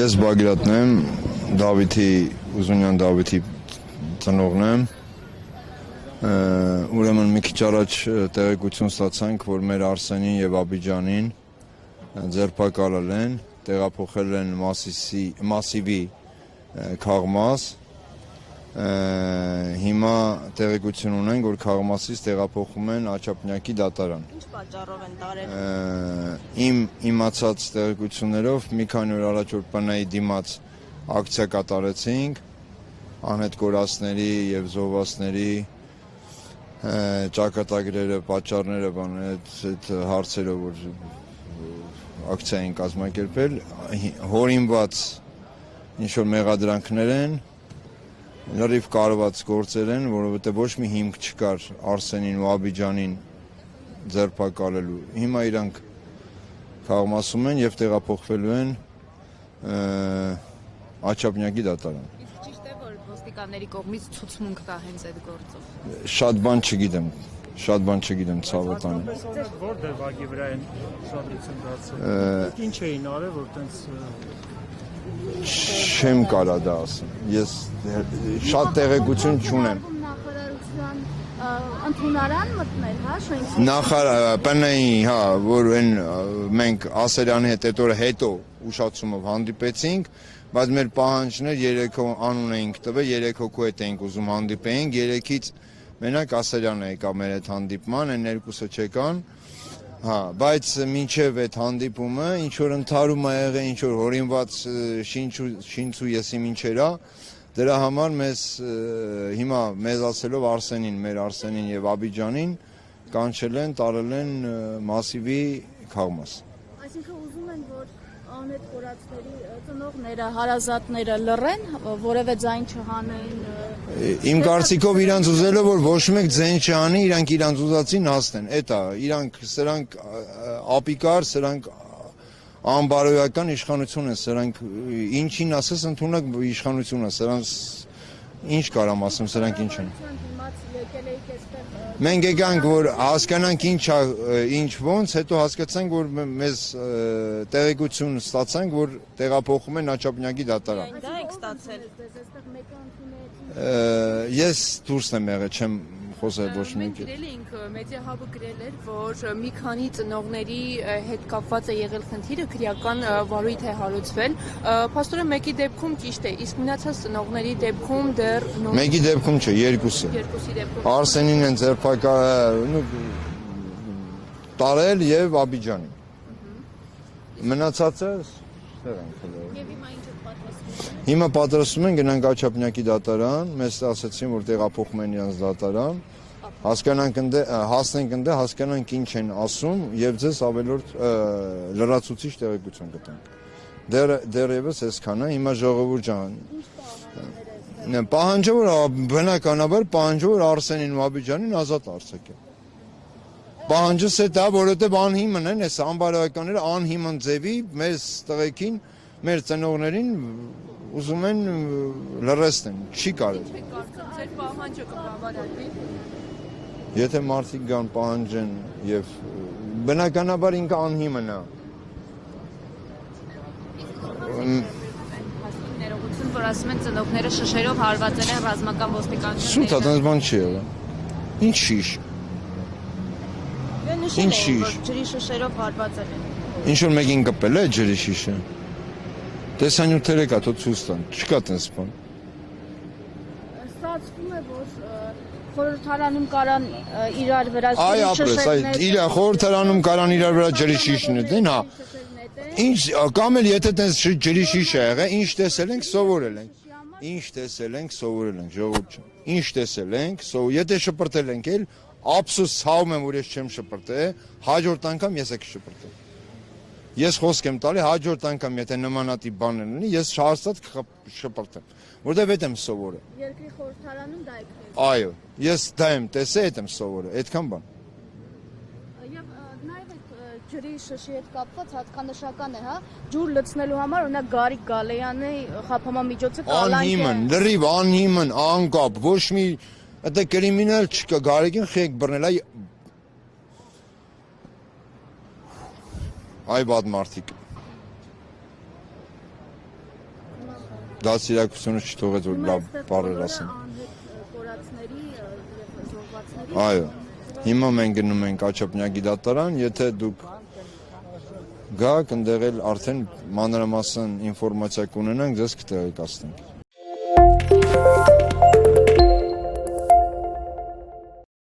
Ես Բագրատն եմ, Ուզունյան Դավիթի ծնողն եմ, ուրեմն մի քիչ առաջ տեղեկություն ստացանք, որ մեր Արսենին եւ Աբիջանին ձերբակալել են, տեղափոխել են Մասիվի Քաղմաս, հիմա տեղեկություն ունենք, որ Քաղմասից տեղափոխում են Աչափնյակի դատարան։ Ինչ պատճառով են տարել։ Իմ իմացած տեղեկություններով մի քանի օր առաջ որ ՊՆ-ի դիմաց ակցիա կատարեցինք, անհետ կորածների եւ զոհվածների ճակատագրերը, պատճառները, այդ հարցերով որ ակցիա են կազմակերպել, հորինված ինչ որ մեղադրանքներ են, լրիվ կարված գործեր են, որովհետեւ ոչ մի հիմք չկար Արսենին ու Աբիջանին ձերբակալելու։ Հիմա իրանք Քաղմասում են եւ տեղափոխվելու են Աչափնյակի դատարան։ Իսկ ճիշտ է, որ ոստիկանների կողմից ցուցմունք կա հենց այդ գործով։ Շատ բան չգիտեմ ցավոտանի։ Որ դեպքի վրա են շադրություն դարձել։ Ինչ էին արել, որ տենց չեմ կարա դա ասեմ։ Ես շատ տեղեկություն չունեմ։ Նախարարության ընդունարան մտնել, հա, շենքի։ ՊՆ-ի, հա, որ այն մենք Ասերյանի հետ այդ օրը հետո ուշացումով հանդիպեցինք, բայց մեր պահանջներ 3 անուն էինք տվել, 3 հոգու հետ էինք ուզում հանդիպեինք, 3-ից մենակ Ասերյանը եկավ մեր այդ հանդիպման, այն երկուսը չեկան։ Հա, բայց մինչև այդ հանդիպումը ինչ որ ընթարում ա եղել, ինչ որ հորինված շինցու եսի ինչերա, դրա համար մեզ հիմա մեզ ասելով մեր Արսենին եւ Աբիջանին կանչել են, տարել են Մասիվի Քաղմաս։ Այսինքն ուզում են, որ անհետ կորածների ծնողները, հարազատները լռեն, որևէ ձայն չհանեն։ Իմ կարծիքով իրանց ուզելով որ ոչ մեկ ձեն չանի, իրանք իրանց ուզածին հասնեն։ Էտա, սրանք ապիկար, սրանք անբարոյական իշխանություն են, սրանք ինչին ասես ընդունակ իշխանություն է, սրանց ինչ կարամ ասեմ, սրանք ինչ են։ Մենք եկանք որ հասկանանք ինչ ոնց, հետո հասկացանք որ մեզ տեղեկություն ստացանք, որ տեղափոխում են Աչափնյակի դատարան։ Դա եք ստացել։ Ես դուրսն եմ եղել, չեմ խոսել ոչ Մենք մեկի։ գրել էինք, մեդիահաբը գրել էր, որ մի քանի ծնողների հետ կապված է եղել խնդիրը, քրեական վարույթ է հարուցվել։ Փաստորեն մեկի դեպքում ճիշտ է, իսկ մնացած ծնողների դեպքում դեռ Մեկի դեպքում չէ, երկուսը։ երկուսի դեպքում։ Արսենին են տարել եւ Աբիջանին։ Մնացածը ստեղ են խլել։ Եվ հիմա ինչ եք պատրաստում։ Հիմա պատրաստում են գնանք Աչափնյակի դատարան, մեզ ասացին որ տեղափոխում են իրանց դատարան, հասկանանք հասնենք ընդ հասկանանք ինչ են ասում եւ ձեզ ավելորդ լրացուցիչ տեղեկություն կտանք։ Դեռևս այսքան է, հիմա ժողովուրդ ջան։ Պահանջը որ բնականաբար պահանջը որ Արսենին ու Աբիջանին ազատ արձակեն։ Պահանջս է դա, որովհետեւ անհիմն են, այս անբարոյականները անհիմն ձևի մեզ տղեկին, մեր ծնողներին ուզում են լրացնեն, չի կարելի։ Ձեր պահանջը կբավարարվի։ Եթե մարդիկ կան պահանջեն եւ բնականաբար ինքը անհիմն է։ Ներողություն, որ ասում են ծնողները շշերով հարվածել են ռազմական ոստիկանության։ Սուտ է, դες բան չի եղել։ Ինչ շիշ։ Ինչ շիշ։ Ջրի շշերով հարվածել են։ Ինչ որ մեկին կպել է ջրի շիշը։ Տեսանյութերը կա, թո ցույց տան։ Չկա տես բան։ Ստացվում է, որ խորհրդարանում կարան իրար վրա Այ ապրես, իր խորհրդարանում կարան իրար վրա ջրի շիշն դեն, հա։ Ինչ կամ էլ եթե տես ջրի շիշ է եղել, ինչ տեսել ենք, սովորել ենք։ Ինչ տեսել ենք, սովորել ենք, ժողովուրդ։ Ինչ տեսել ենք, եթե շպրտել ենք էլ, ափսոս ցավում եմ, որ ես չեմ շպրտել, հաջորդ անգամ ես եք շպրտել։ Ես խոսք եմ տալի հաջորդ անգամ եթե նմանատիպ բաներ լինի, ես հաստատ կշպրտեմ, որտեվ այդ եմ սովորել։ Երկրի խորհրդարանում դա եք տեսել։ Այո, ես դա եմ տեսել, այդ եմ սովորել, այդքան բան։ Եվ նաև այդ ջրի շշի հետ կապված հատկանշական է, հա, ջուր լցնելու համար օրինակ Գարիկ Գալեյանի խափամամիջոցը կալանք է։ Անհիմն, լրիվ անհիմն, անկապ, ոչ մի այդ կրիմինալ չկա, Գարիկին խեք բռնել, այ բադ մարդիկ։ դասիրակությունը չթողեց որ լավ բառեր ասեն։ Կորածների եւ զոհվածների Այո։ Հիմա մենք գնում ենք Աչափնյակի դատարան, եթե դուք գաք ընդեղ էլ արդեն մանրամասն ինֆորմացիա կունենանք, ձեզ կտեղեկացնենք։